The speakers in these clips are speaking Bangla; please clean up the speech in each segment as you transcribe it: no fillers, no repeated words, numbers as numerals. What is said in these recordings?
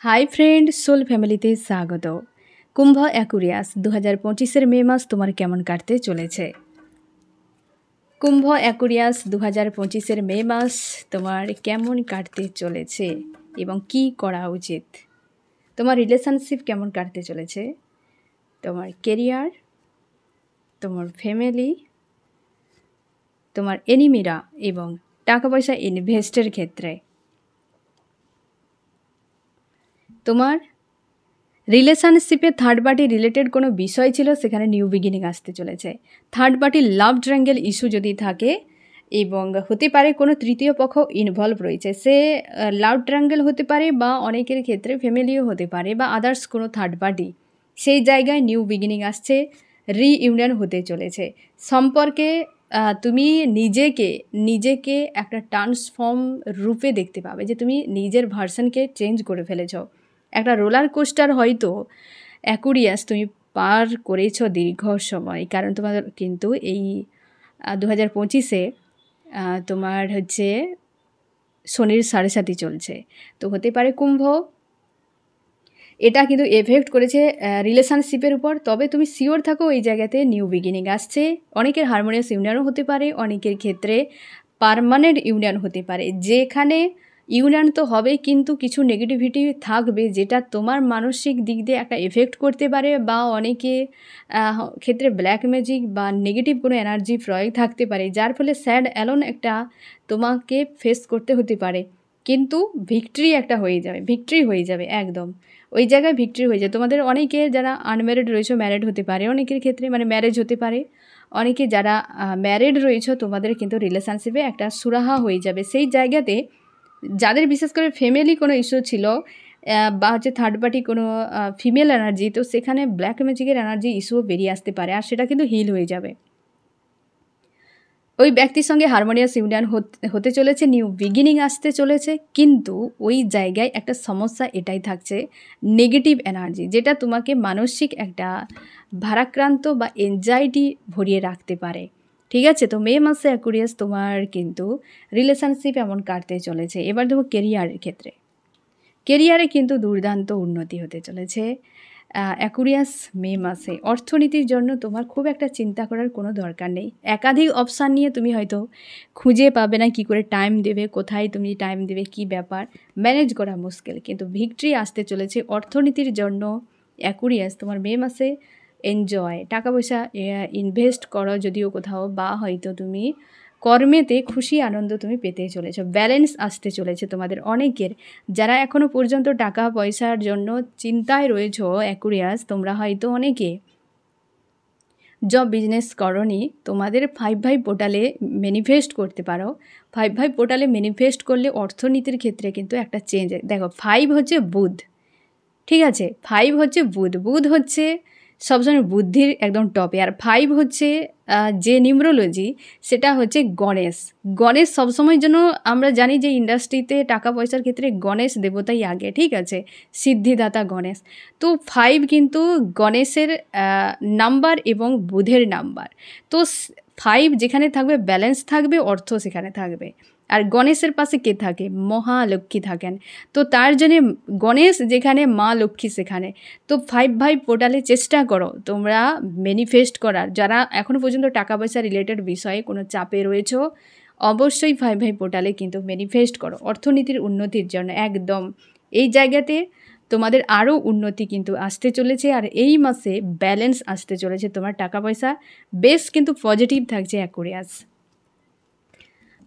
হাই ফ্রেন্ড, সোল ফ্যামিলিতে স্বাগত। কুম্ভ অ্যাকুরিয়াস 2025-এর মে মাস তোমার কেমন কাটতে চলেছে? কুম্ভ অ্যাকুরিয়াস 2025-এর মে মাস তোমার কেমন কাটতে চলেছে এবং কি করা উচিত? তোমার রিলেশনশিপ কেমন কাটতে চলেছে? তোমার কেরিয়ার, তোমার ফ্যামিলি, তোমার এনিমিরা এবং টাকা পয়সা ইনভেস্টের ক্ষেত্রে তোমার রিলেশনশিপে থার্ড পার্টি রিলেটেড কোনো বিষয় ছিল, সেখানে নিউ বিগিনিং আসতে চলেছে। থার্ড পার্টি লাভ ট্রায়াঙ্গেল ইস্যু যদি থাকে এবং হতে পারে কোনো তৃতীয় পক্ষ ইনভলভ রয়েছে, সে লাভ ট্রায়াঙ্গেল হতে পারে বা অনেকের ক্ষেত্রে ফ্যামিলিও হতে পারে বা আদার্স কোনো থার্ড পার্টি, সেই জায়গায় নিউ বিগিনিং আসছে, রিইউনিয়ন হতে চলেছে। সম্পর্কে তুমি নিজেকে একটা ট্রান্সফর্ম রূপে দেখতে পাবে, যে তুমি নিজের ভার্সনকে চেঞ্জ করে ফেলেছ। একটা রোলার কোস্টার হয়তো অ্যাকুরিয়াস তুমি পার করেছ দীর্ঘ সময়, কারণ তোমার কিন্তু এই 2025-এ তোমার হচ্ছে শনির 7.5 চলছে। তো হতে পারে কুম্ভ এটা কিন্তু এফেক্ট করেছে রিলেশনশিপের উপর। তবে তুমি শিওর থাকো এই জায়গাতে নিউ বিগিনিং আসছে। অনেকের হারমোনিয়াস ইউনিয়নও হতে পারে, অনেকের ক্ষেত্রে পার্মানেন্ট ইউনিয়ন হতে পারে, যেখানে ইউনিয়ন তো হবে কিন্তু কিছু নেগেটিভিটি থাকবে, যেটা তোমার মানসিক দিক দিয়ে একটা এফেক্ট করতে পারে, বা অনেকে ক্ষেত্রে ব্ল্যাক ম্যাজিক বা নেগেটিভ কোনো এনার্জি প্রয়োগ থাকতে পারে, যার ফলে স্যাড অ্যালোন একটা তোমাকে ফেস করতে হতে পারে। কিন্তু ভিক্টরি একটা হয়ে যাবে, ভিক্টরি হয়ে যাবে একদম। ওই জায়গায় ভিক্টরি হয়ে যায়। তোমাদের অনেকে যারা আনম্যারিড রয়েছে ম্যারিড হতে পারে, অনেকের ক্ষেত্রে মানে ম্যারেজ হতে পারে। অনেকে যারা ম্যারিড রয়েছে তোমাদের কিন্তু রিলেশনশিপে একটা সুরাহা হয়ে যাবে। সেই জায়গাতে যাদের বিশেষ করে ফ্যামিলি কোনো ইস্যু ছিল বা হচ্ছে থার্ড পার্টি কোনো ফিমেল এনার্জি, তো সেখানে ব্ল্যাক ম্যাজিকের এনার্জি ইস্যুও বেরিয়ে আসতে পারে, আর সেটা কিন্তু হিল হয়ে যাবে। ওই ব্যক্তির সঙ্গে হারমোনিয়াস ইউনিয়ন হতে চলেছে, নিউ বিগিনিং আসতে চলেছে। কিন্তু ওই জায়গায় একটা সমস্যা এটাই থাকছে, নেগেটিভ এনার্জি, যেটা তোমাকে মানসিক একটা ভারাক্রান্ত বা এনজাইটি ভরিয়ে রাখতে পারে। ঠিক আছে, তো মে মাসে অ্যাকুরিয়াস তোমার কিন্তু রিলেশনশিপ এমন কাটতে চলেছে। এবার দেখো কেরিয়ারের ক্ষেত্রে, কেরিয়ারে কিন্তু দুর্দান্ত উন্নতি হতে চলেছে অ্যাকুরিয়াস মে মাসে। অর্থনীতির জন্য তোমার খুব একটা চিন্তা করার কোনো দরকার নেই। একাধিক অপশান নিয়ে তুমি হয়তো খুঁজে পাবে না কি করে টাইম দেবে, কোথায় তুমি টাইম দেবে, কি ব্যাপার ম্যানেজ করা মুশকিল। কিন্তু ভিক্টরি আসতে চলেছে অর্থনীতির জন্য অ্যাকুরিয়াস তোমার মে মাসে। এনজয়, টাকা পয়সা ইনভেস্ট করো যদিও কোথাও, বা হয়তো তুমি কর্মেতে খুশি আনন্দ তুমি পেতে চলেছো। ব্যালেন্স আসতে চলেছে তোমাদের অনেকের, যারা এখনও পর্যন্ত টাকা পয়সার জন্য চিন্তায় রয়েছো অ্যাকুরিয়াস, তোমরা হয়তো অনেকে জব বিজনেস করনি, তোমাদের 5 পোর্টালে ম্যানিফেস্ট করতে পারো। 5 পোর্টালে ম্যানিফেস্ট করলে অর্থনীতির ক্ষেত্রে কিন্তু একটা চেঞ্জ। দেখো 5 হচ্ছে বুধ, ঠিক আছে, 5 হচ্ছে বুধ। বুধ হচ্ছে সবসময় বুদ্ধির একদম টপে। আর 5 হচ্ছে যে নিউমেরোলজি, সেটা হচ্ছে গণেশ। গণেশ সবসময় জন্য আমরা জানি যে ইন্ডাস্ট্রিতে টাকা পয়সার ক্ষেত্রে গণেশ দেবতাই আগে, ঠিক আছে, সিদ্ধিদাতা গণেশ। তো 5 কিন্তু গণেশের নাম্বার এবং বুধের নাম্বার। তো 5 যেখানে থাকবে ব্যালেন্স থাকবে, অর্থ সেখানে থাকবে। আর গণেশের পাশে কে থাকে? মহালক্ষ্মী থাকেন। তো তার জন্যে গণেশ যেখানে, মা লক্ষ্মী সেখানে। তো 5 পোর্টালে চেষ্টা করো তোমরা ম্যানিফেস্ট করার। যারা এখনও পর্যন্ত টাকা পয়সা রিলেটেড বিষয়ে কোনো চাপে রয়েছো, অবশ্যই 5 পোর্টালে কিন্তু ম্যানিফেস্ট করো অর্থনীতির উন্নতির জন্য একদম। এই জায়গাতে তোমাদের আরও উন্নতি কিন্তু আসতে চলেছে। আর এই মাসে ব্যালেন্স আসতে চলেছে, তোমার টাকা পয়সা বেশ কিন্তু পজিটিভ থাকছে অ্যাকুরিয়াস।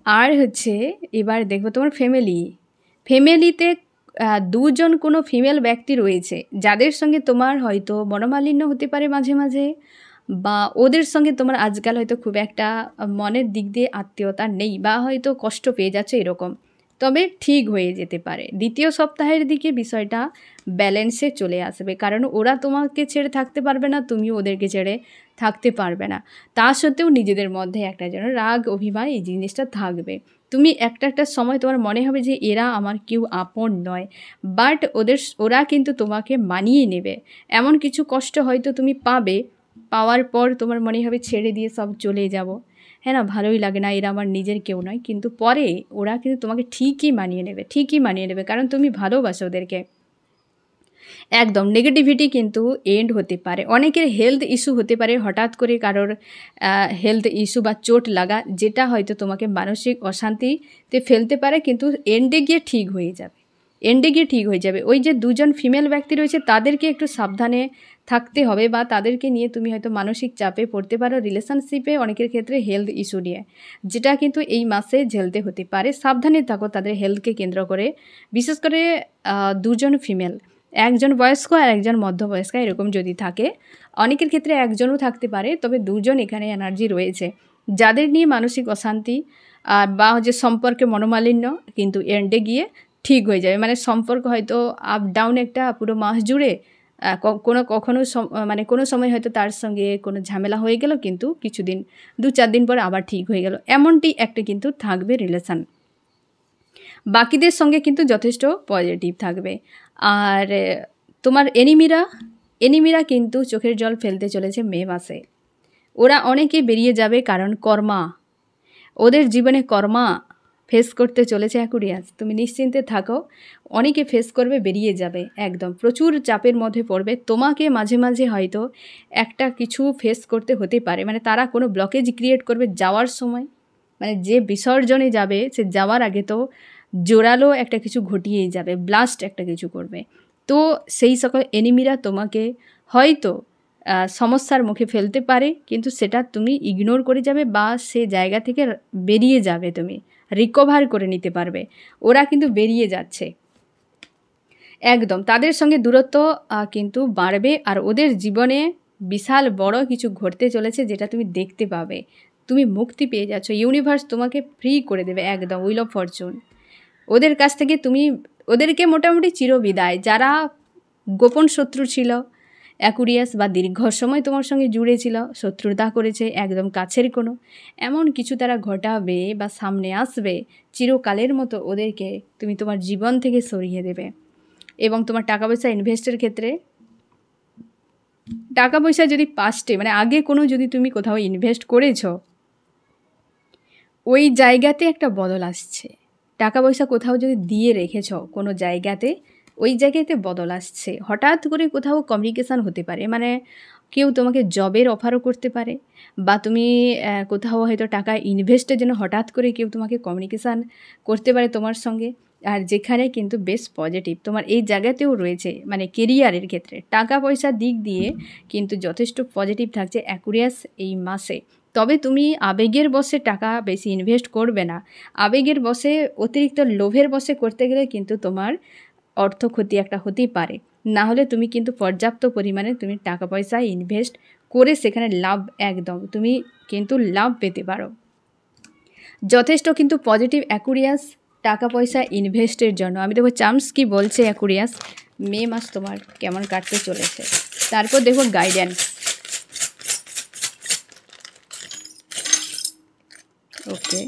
আর হচ্ছে এবার দেখবো তোমার ফ্যামিলিতে দুজন কোনো ফিমেল ব্যক্তি রয়েছে, যাদের সঙ্গে তোমার হয়তো মনোমালিন্য হতে পারে মাঝে মাঝে, বা ওদের সঙ্গে তোমার আজকাল হয়তো খুব একটা মনের দিক দিয়ে আত্মীয়তা নেই, বা হয়তো কষ্ট পেয়ে যাচ্ছে এরকম। তবে ঠিক হয়ে যেতে পারে দ্বিতীয় সপ্তাহের দিকে, বিষয়টা ব্যালেন্সে চলে আসবে। কারণ ওরা তোমাকে ছেড়ে থাকতে পারবে না, তুমিও ওদেরকে ছেড়ে থাকতে পারবে না। তা সত্ত্বেও নিজেদের মধ্যে একটা যেন রাগ অভিমান এই জিনিসটা থাকবে। তুমি একটা সময় তোমার মনে হবে যে এরা আমার কেউ আপন নয়, বাট ওরা কিন্তু তোমাকে মানিয়ে নেবে। এমন কিছু কষ্ট হয়তো তুমি পাবে, পাওয়ার পর তোমার মনে হবে ছেড়ে দিয়ে সব চলে যাব, হ্যাঁ না, ভালোই লাগে না, এরা আমার নিজের কেউ নয়। কিন্তু পরে ওরা কিন্তু তোমাকে ঠিকই মানিয়ে নেবে, কারণ তুমি ভালোবাসো ওদেরকে। একদম নেগেটিভিটি কিন্তু এন্ড হতে পারে। অনেকের হেলথ ইস্যু হতে পারে, হঠাৎ করে কারোর হেলথ ইস্যু বা চোট লাগা, যেটা হয়তো তোমাকে মানসিক অশান্তিতে ফেলতে পারে, কিন্তু এন্ডে গিয়ে ঠিক হয়ে যাবে। এন্ডে গিয়ে ঠিক হয়ে যাবে। ওই যে দুজন ফিমেল ব্যক্তি রয়েছে, তাদেরকে একটু সাবধানে থাকতে হবে, বা তাদেরকে নিয়ে তুমি হয়তো মানসিক চাপে পড়তে পারো রিলেশনশিপে, অনেকের ক্ষেত্রে হেলথ ইস্যু নিয়ে, যেটা কিন্তু এই মাসে ঝেলতে হতে পারে। সাবধানে থাকো তাদের হেলথকে কেন্দ্র করে। বিশেষ করে দুজন ফিমেল, একজন বয়স্ক আর একজন মধ্যবয়স্কা, এরকম যদি থাকে, অনেকের ক্ষেত্রে একজনও থাকতে পারে, তবে দুজন এখানে এনার্জি রয়েছে, যাদের নিয়ে মানসিক অশান্তি বা যে সম্পর্কে মনোমালিন্য কিন্তু এন্ডে গিয়ে ঠিক হয়ে যাবে। মানে সম্পর্ক হয়তো আপ ডাউন একটা পুরো মাস জুড়ে কখনো মানে কোনো সময় হয়তো তার সঙ্গে কোনো ঝামেলা হয়ে গেল, কিন্তু কিছুদিন 2-4 দিন পরে আবার ঠিক হয়ে গেল, এমনটি একটা কিন্তু থাকবে রিলেশান। বাকিদের সঙ্গে কিন্তু যথেষ্ট পজিটিভ থাকবে। আর তোমার এনিমিরা কিন্তু চোখের জল ফেলতে চলেছে মে মাসে। ওরা অনেকে বেরিয়ে যাবে, কারণ ওদের জীবনে কর্মা ফেস করতে চলেছে অ্যাকুরিয়াস। তুমি নিশ্চিন্তে থাকো, অনেকে ফেস করবে, বেরিয়ে যাবে, একদম প্রচুর চাপের মধ্যে পড়বে। তোমাকে মাঝে মাঝে হয়তো একটা কিছু ফেস করতে হতে পারে, মানে তারা কোনো ব্লকেজ ক্রিয়েট করবে যাওয়ার সময়, মানে যে বিসর্জনে যাবে সে যাওয়ার আগে তো জোরালো একটা কিছু ঘটিয়েই যাবে, ব্লাস্ট একটা কিছু করবে। তো সেই সকল এনিমিরা তোমাকে হয়তো সমস্যার মুখে ফেলতে পারে, কিন্তু সেটা তুমি ইগনোর করে যাবে, বা সে জায়গা থেকে বেরিয়ে যাবে, তুমি রিকভার করে নিতে পারবে। ওরা কিন্তু বেরিয়ে যাচ্ছে, একদম তাদের সঙ্গে দূরত্ব কিন্তু বাড়বে, আর ওদের জীবনে বিশাল বড় কিছু ঘটতে চলেছে, যেটা তুমি দেখতে পাবে। তুমি মুক্তি পেয়ে যাচ্ছ, ইউনিভার্স তোমাকে ফ্রি করে দেবে, একদম হুইল অফ ফরচুন। ওদের কাছ থেকে তুমি ওদেরকে মোটামুটি চিরবিদায়। যারা গোপন শত্রু ছিল অ্যাকুরিয়াস, বা দীর্ঘ সময় তোমার সঙ্গে জুড়ে ছিল, শত্রুতা করেছে, একদম কাছের কোনো, এমন কিছু তারা ঘটাবে বা সামনে আসবে, চিরকালের মতো ওদেরকে তুমি তোমার জীবন থেকে সরিয়ে দেবে। এবং তোমার টাকা পয়সা ইনভেস্টের ক্ষেত্রে, টাকা পয়সা যদি পাস্টে মানে আগে কোনো যদি তুমি কোথাও ইনভেস্ট করেছো, ওই জায়গাতে একটা বদল আসছে। টাকা পয়সা কোথাও যদি দিয়ে রেখেছ কোনো জায়গাতে, ওই জায়গাতে বদল আসছে। হঠাৎ করে কোথাও কমিউনিকেশান হতে পারে, মানে কেউ তোমাকে জবের অফারও করতে পারে, বা তুমি কোথাও হয়তো টাকা ইনভেস্টের জন্য হঠাৎ করে কেউ তোমাকে কমিউনিকেশান করতে পারে তোমার সঙ্গে। আর যেখানে কিন্তু বেশ পজিটিভ তোমার এই জায়গাতেও রয়েছে, মানে কেরিয়ারের ক্ষেত্রে টাকা পয়সার দিক দিয়ে কিন্তু যথেষ্ট পজিটিভ থাকছে অ্যাকুরিয়াস এই মাসে। তবে তুমি আবেগের বশে টাকা বেশি ইনভেস্ট করবে না। আবেগের বশে, অতিরিক্ত লোভের বশে করতে গেলে কিন্তু তোমার অর্থ ক্ষতি একটা হতেই পারে। না হলে তুমি কিন্তু পর্যাপ্ত পরিমাণে তুমি টাকা পয়সা ইনভেস্ট করে সেখানে লাভ, একদম তুমি কিন্তু লাভ পেতে পারো। যথেষ্ট কিন্তু পজিটিভ অ্যাকুরিয়াস টাকা পয়সা ইনভেস্টের জন্য। আমি দেখো চার্মস কি বলছে অ্যাকুরিয়াস, মে মাস তোমার কেমন কাটতে চলেছে। তারপর দেখো গাইডেন্স। ওকে,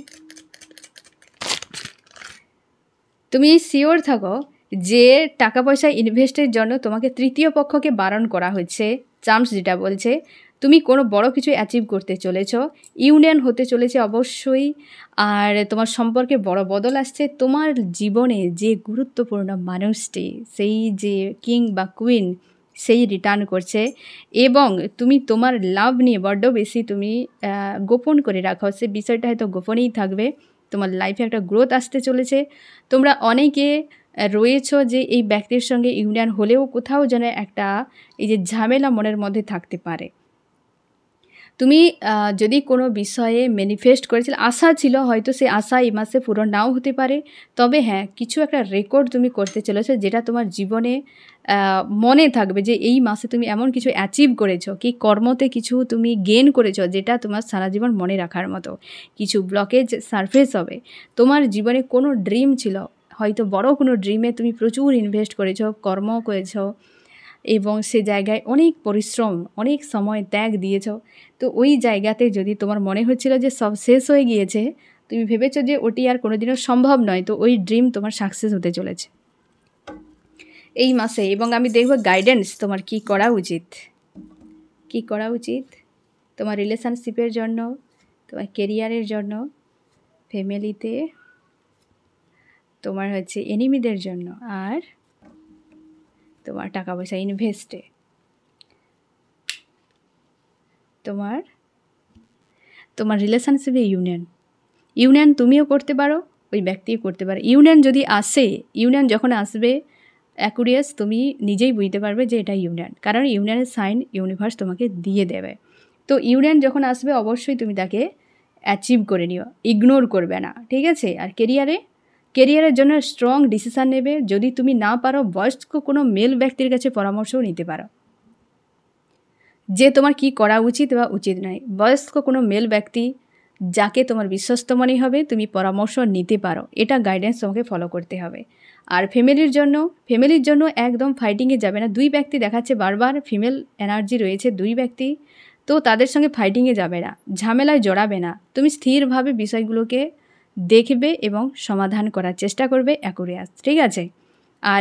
তুমি শিওর থাকো যে টাকা পয়সা ইনভেস্টের জন্য তোমাকে তৃতীয় পক্ষকে বারণ করা হচ্ছে। চার্মস যেটা বলছে, তুমি কোনো বড় কিছু অ্যাচিভ করতে চলেছ, ইউনিয়ন হতে চলেছে অবশ্যই, আর তোমার সম্পর্কে বড় বদল আসছে। তোমার জীবনে যে গুরুত্বপূর্ণ মানুষটি, সেই যে কিং বা কুইন, সেই রিটার্ন করছে, এবং তুমি তোমার লাভ নিয়ে বড্ড বেশি তুমি গোপন করে রাখো, সে বিষয়টা হয়তো গোপনেই থাকবে। তোমার লাইফে একটা গ্রোথ আসতে চলেছে। তোমরা অনেকে রয়েছো যে এই ব্যক্তির সঙ্গে ইউনিয়ন হলেও কোথাও যেন একটা এই যে ঝামেলা মনের মধ্যে থাকতে পারে। তুমি যদি কোনো বিষয়ে ম্যানিফেস্ট করেছিলে, আশা ছিল, হয়তো সেই আশা এই মাসে পূরণ নাও হতে পারে, তবে হ্যাঁ কিছু একটা রেকর্ড তুমি করতে চলেছো, যেটা তোমার জীবনে মনে থাকবে যে এই মাসে তুমি এমন কিছু অ্যাচিভ করেছো, কি কর্মতে কিছু তুমি গেন করেছো, যেটা তোমার সারা জীবন মনে রাখার মতো। কিছু ব্লকেজ সারফেস হবে। তোমার জীবনে কোনো ড্রিম ছিল, হয়তো বড় কোনো ড্রিমে তুমি প্রচুর ইনভেস্ট করেছো, কর্ম করেছো, এবং সে জায়গায় অনেক পরিশ্রম, অনেক সময় ত্যাগ দিয়েছ। তো ওই জায়গাতে যদি তোমার মনে হচ্ছিল যে সব শেষ হয়ে গিয়েছে, তুমি ভেবেছো যে ওটি আর কোনোদিনও সম্ভব নয়, তো ওই ড্রিম তোমার সাকসেস হতে চলেছে এই মাসে। এবং আমি দেখব গাইডেন্স তোমার কি করা উচিত, কি করা উচিত তোমার রিলেশনশিপের জন্য, তোমার কেরিয়ারের জন্য, ফ্যামিলিতে, তোমার হচ্ছে এনিমিদের জন্য, আর তোমার টাকা পয়সা ইনভেস্টে, তোমার তোমার রিলেশনশিপে ইউনিয়ন তুমিও করতে পারো, ওই ব্যক্তিও করতে পারে। ইউনিয়ন যখন আসবে অ্যাকুরিয়াস, তুমি নিজেই বুঝতে পারবে যে এটা ইউনিয়ন, কারণ ইউনিয়নের সাইন ইউনিভার্স তোমাকে দিয়ে দেবে। তো ইউনিয়ন যখন আসবে অবশ্যই তুমি তাকে অ্যাচিভ করে নিও, ইগনোর করবে না, ঠিক আছে? আর কেরিয়ারের জন্য স্ট্রং ডিসিশান নেবে। যদি তুমি না পারো, বয়স্ক কোনো মেল ব্যক্তির কাছে পরামর্শও নিতে পারো যে তোমার কি করা উচিত বা উচিত নয়। বয়স্ক কোনো মেল ব্যক্তি যাকে তোমার বিশ্বস্ত মনে হবে, তুমি পরামর্শ নিতে পারো। এটা গাইডেন্স তোমাকে ফলো করতে হবে। আর ফ্যামিলির জন্য একদম ফাইটিংয়ে যাবে না। দুই ব্যক্তি দেখাচ্ছে বারবার ফিমেল এনার্জি রয়েছে, দুই ব্যক্তি, তো তাদের সঙ্গে ফাইটিংয়ে যাবে না, ঝামেলায় জড়াবে না। তুমি স্থিরভাবে বিষয়গুলোকে দেখবে এবং সমাধান করার চেষ্টা করবে অ্যাকুরিয়াস, ঠিক আছে? আর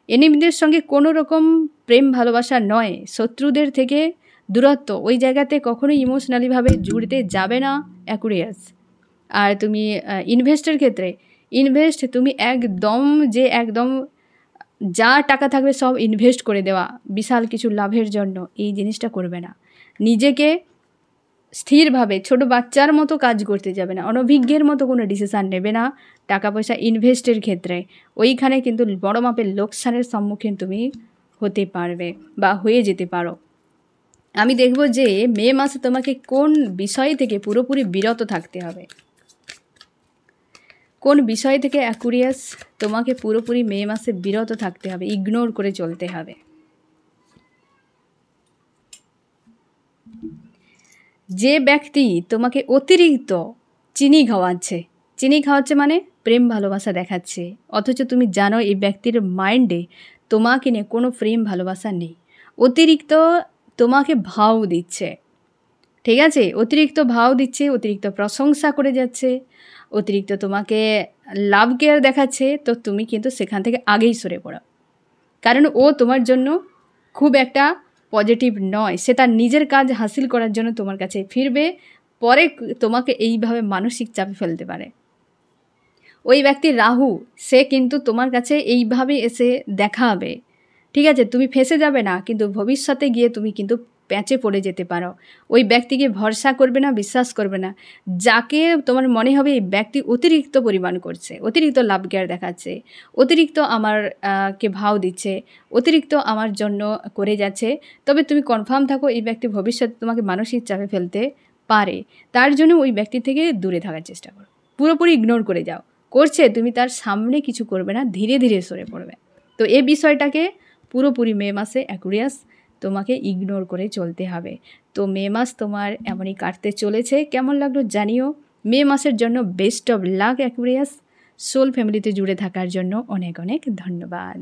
এনিমিদের সঙ্গে কোনো রকম প্রেম ভালোবাসা নয়, শত্রুদের থেকে দূরত্ব, ওই জায়গাতে কখনোই ইমোশনালিভাবে জুড়তে যাবে না অ্যাকুরিয়াস। আর তুমি ইনভেস্টের ক্ষেত্রে তুমি একদম যা টাকা থাকবে সব ইনভেস্ট করে দেওয়া বিশাল কিছু লাভের জন্য, এই জিনিসটা করবে না। নিজেকে স্থিরভাবে ছোট বাচ্চার মতো কাজ করতে যাবে না, অনভিজ্ঞের মতো কোনো ডিসিশান নেবে না টাকা পয়সা ইনভেস্টের ক্ষেত্রে। ওইখানে কিন্তু বড় মাপের লোকসানের সম্মুখীন তুমি হতে পারবে বা হয়ে যেতে পারো। আমি দেখব যে মে মাসে তোমাকে কোন বিষয় থেকে পুরোপুরি বিরত থাকতে হবে, কোন বিষয় থেকে অ্যাকুরিয়াস তোমাকে পুরোপুরি মে মাসে বিরত থাকতে হবে, ইগনোর করে চলতে হবে। যে ব্যক্তি তোমাকে অতিরিক্ত চিনি খাওয়াচ্ছে মানে প্রেম ভালোবাসা দেখাচ্ছে, অথচ তুমি জানো এই ব্যক্তির মাইন্ডে তোমাকে নিয়ে কোনো প্রেম ভালোবাসা নেই, অতিরিক্ত তোমাকে ভাও দিচ্ছে, ঠিক আছে? অতিরিক্ত ভাও দিচ্ছে, অতিরিক্ত প্রশংসা করে যাচ্ছে, অতিরিক্ত তোমাকে লাভ কেয়ার দেখাচ্ছে। তো তুমি কিন্তু সেখান থেকে আগেই সরে পড়ো, কারণ ও তোমার জন্য খুব একটা পজিটিভ নয়। সে তার নিজের কাজ হাসিল করার জন্য তোমার কাছে ফিরবে, পরে তোমাকে এইভাবে মানসিক চাপে ফেলতে পারে। ওই ব্যক্তি রাহু, সে কিন্তু তোমার কাছে এইভাবে এসে দেখাবে, ঠিক আছে? তুমি ফেঁসে যাবে না, কিন্তু ভবিষ্যতে গিয়ে তুমি কিন্তু প্যাঁচে পড়ে যেতে পারো। ওই ব্যক্তিকে ভরসা করবে না, বিশ্বাস করবে না। যাকে তোমার মনে হবে এই ব্যক্তি অতিরিক্ত পরিমাণ করছে, অতিরিক্ত লাভ কেয়ার দেখাচ্ছে, অতিরিক্ত কে ভাও দিচ্ছে, অতিরিক্ত আমার জন্য করে যাচ্ছে, তবে তুমি কনফার্ম থাকো এই ব্যক্তি ভবিষ্যতে তোমাকে মানসিক চাপে ফেলতে পারে। তার জন্য ওই ব্যক্তি থেকে দূরে থাকার চেষ্টা করো, পুরোপুরি ইগনোর করে যাও। করছে, তুমি তার সামনে কিছু করবে না, ধীরে ধীরে সরে পড়বে। তো এই বিষয়টাকে পুরোপুরি মে মাসে অ্যাকুরিয়াস তোমাকে ইগনোর করে চলতে হবে। তো মে মাস তোমার এমনই কাটতে চলেছে। কেমন লাগলো জানিও। মে মাসের জন্য best of luck Aquarius. Soul ফ্যামিলিতে জুড়ে থাকার জন্য অনেক অনেক ধন্যবাদ।